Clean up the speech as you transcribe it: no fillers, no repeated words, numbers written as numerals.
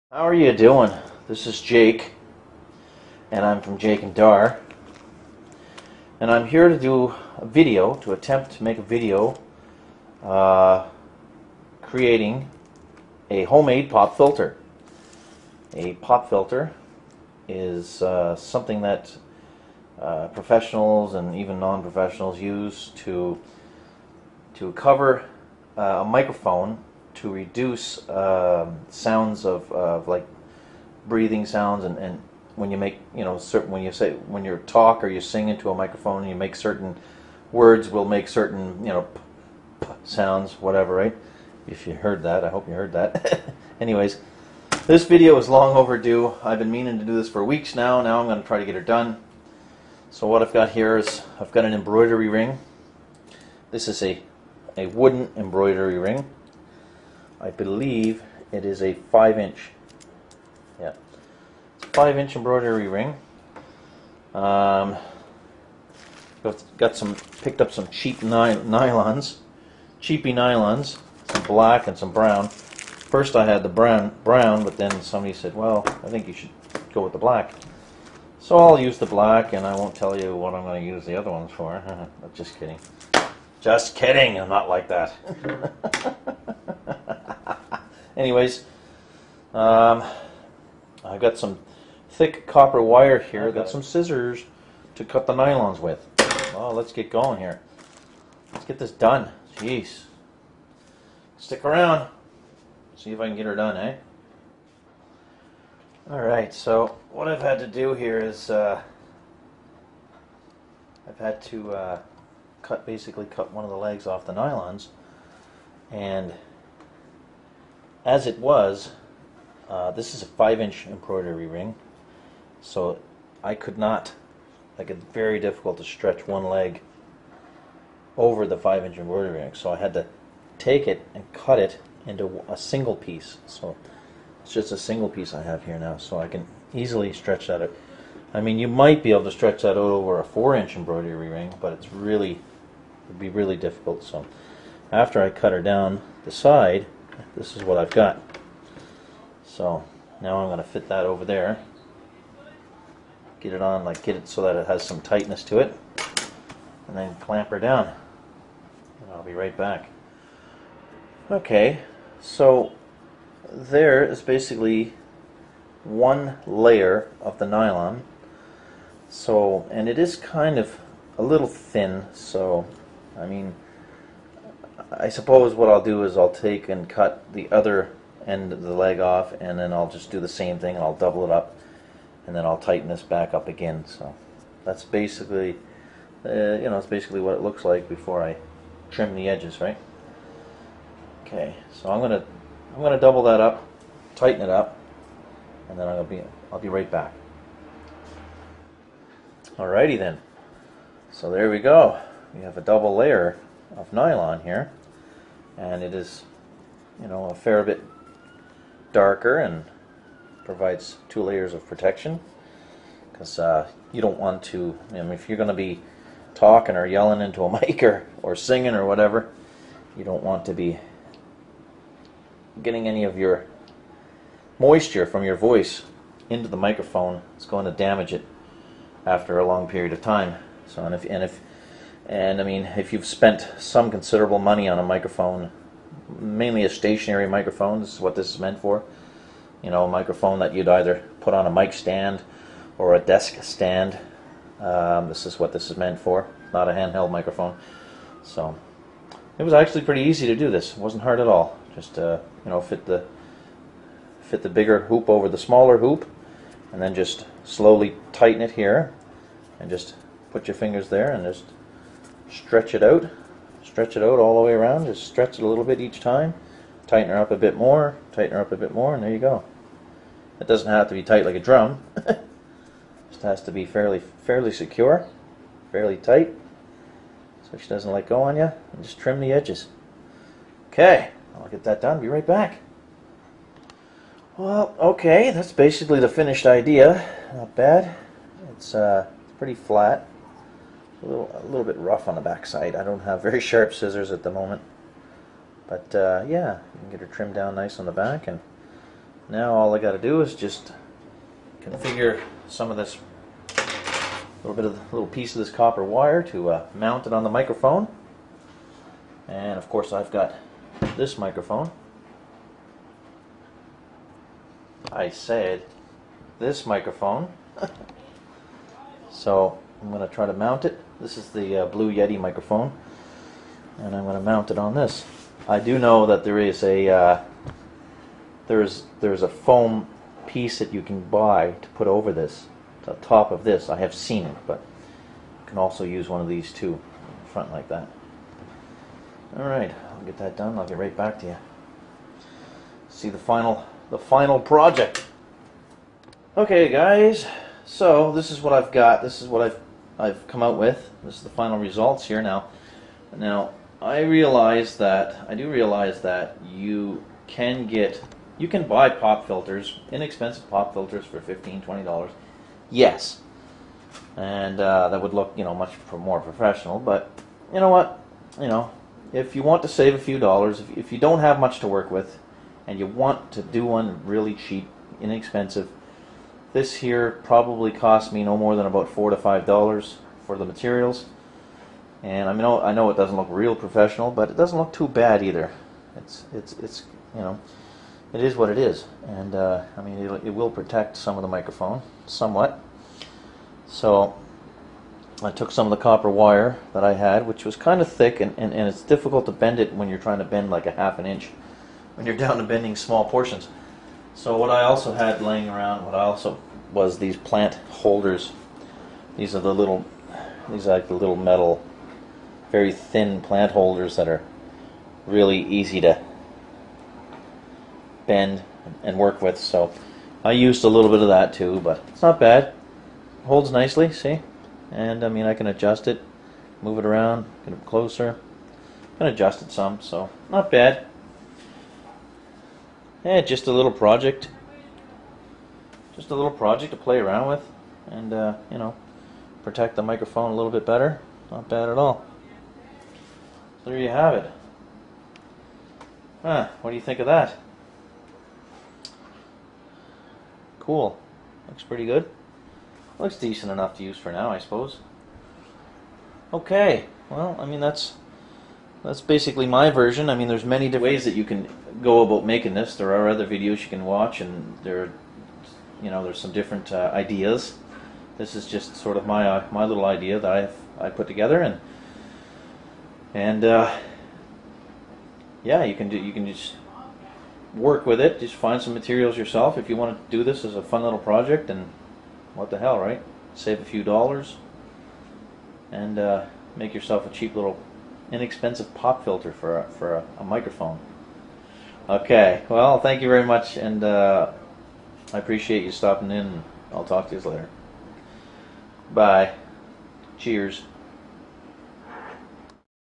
How are you doing? This is Jake, and I'm from Jake and Dar, and I'm here to do a video, to attempt to make a video creating a homemade pop filter. A pop filter is something that professionals and even non-professionals use to cover a microphone to reduce sounds of like breathing sounds, and when you make, certain, when you talk or you sing into a microphone and you make certain words will make certain, p sounds, whatever, right? If you heard that, I hope you heard that. Anyways, this video is long overdue. I've been meaning to do this for weeks now. Now I'm going to try to get it done. So what I've got here is I've got an embroidery ring. This is a wooden embroidery ring. I believe it is a 5-inch. Yeah, it's a 5-inch embroidery ring. Picked up some cheap nylons, cheapy nylons, some black and some brown. First I had the brown, but then somebody said, well, I think you should go with the black. So I'll use the black, and I won't tell you what I'm going to use the other ones for. Just kidding. Just kidding, I'm not like that. Anyways, I've got some thick copper wire here. I've got some scissors to cut the nylons with. Well, let's get going here. Let's get this done. Jeez. Stick around. See if I can get her done, eh? Alright, so what I've had to do here is I've had to basically cut one of the legs off the nylons, and as it was, this is a 5-inch embroidery ring, so I could not, like, it's very difficult to stretch one leg over the 5-inch embroidery ring, so I had to take it and cut it into a single piece. So it's just a single piece I have here now, so I can easily stretch that out. I mean, you might be able to stretch that out over a 4-inch embroidery ring, but it'd be really difficult. So after I cut her down the side, this is what I've got. So now I'm going to fit that over there, get it on, get it so that it has some tightness to it, and then clamp her down, and I'll be right back. Okay, so there is basically one layer of the nylon. So, and it is kind of a little thin, so I mean, I suppose what I'll do is I'll take and cut the other end of the leg off, and then I'll just do the same thing, and I'll double it up, and then I'll tighten this back up again. So that's basically, it's basically what it looks like before I trim the edges, right? Okay, so I'm gonna double that up, tighten it up, and then I'll be right back. Alrighty then. So there we go. We have a double layer of nylon here, and it is, a fair bit darker and provides 2 layers of protection, because you don't want to, if you're going to be talking or yelling into a mic or singing or whatever, you don't want to be getting any of your moisture from your voice into the microphone. It's going to damage it after a long period of time. So if you've spent some considerable money on a microphone, mainly a stationary microphone, this is what this is meant for. A microphone that you'd either put on a mic stand or a desk stand. This is what this is meant for, not a handheld microphone. So it was actually pretty easy to do this. It wasn't hard at all. Just fit the bigger hoop over the smaller hoop, and then just slowly tighten it here, and just put your fingers there and just stretch it out all the way around. Just stretch it a little bit each time, tighten her up a bit more, tighten her up a bit more, and there you go. It doesn't have to be tight like a drum. Just has to be fairly secure, fairly tight, so she doesn't let go on you, and just trim the edges. Okay, I'll get that done, be right back. Well, okay, that's basically the finished idea. Not bad. It's pretty flat. A little bit rough on the back side. I don't have very sharp scissors at the moment. But yeah, you can get her trimmed down nice on the back, and Now all I got to do is just configure some of this little piece of this copper wire to mount it on the microphone. And of course I've got this microphone. I said this microphone. So I'm going to try to mount it. This is the Blue Yeti microphone, and I'm going to mount it on this. I do know that there is a there's a foam piece that you can buy to put over this, to the top of this. I have seen it, but you can also use one of these too, in front like that. Alright, I'll get that done. I'll get right back to you. See the final project. Okay guys, so this is what I've got. This is what I've come out with. This is the final results here now. I do realize that you can buy pop filters, inexpensive pop filters for $15, $20. Yes. And that would look, much more professional, but you know what? If you want to save a few dollars, if you don't have much to work with and you want to do one really cheap, inexpensive, this here probably cost me no more than about $4 to $5 for the materials. And I know it doesn't look real professional, but it doesn't look too bad either. It's it is what it is, and it will protect some of the microphone somewhat. So I took some of the copper wire that I had, which was kind of thick, and it's difficult to bend it when you're trying to bend like a ½ inch when you're down to bending small portions. So what I also had laying around, was these plant holders. These are like the little metal, very thin plant holders that are really easy to bend and work with. So I used a little bit of that too, but it's not bad. It holds nicely, see? And I can adjust it, move it around, get it closer. I can adjust it some, so not bad. Yeah, just a little project. Just a little project to play around with, and protect the microphone a little bit better. Not bad at all. So there you have it. What do you think of that? Cool. Looks pretty good. Looks decent enough to use for now, I suppose. Okay. Well, that's basically my version. There's many different ways that you can go about making this. There are other videos you can watch, and there's some different ideas. This is just sort of my little idea that I put together, and yeah, you can just work with it. Just find some materials yourself if you want to do this as a fun little project, and what the hell, right? Save a few dollars and make yourself a cheap little inexpensive pop filter for a microphone. Okay, well, thank you very much, and I appreciate you stopping in. I'll talk to you later. Bye. Cheers.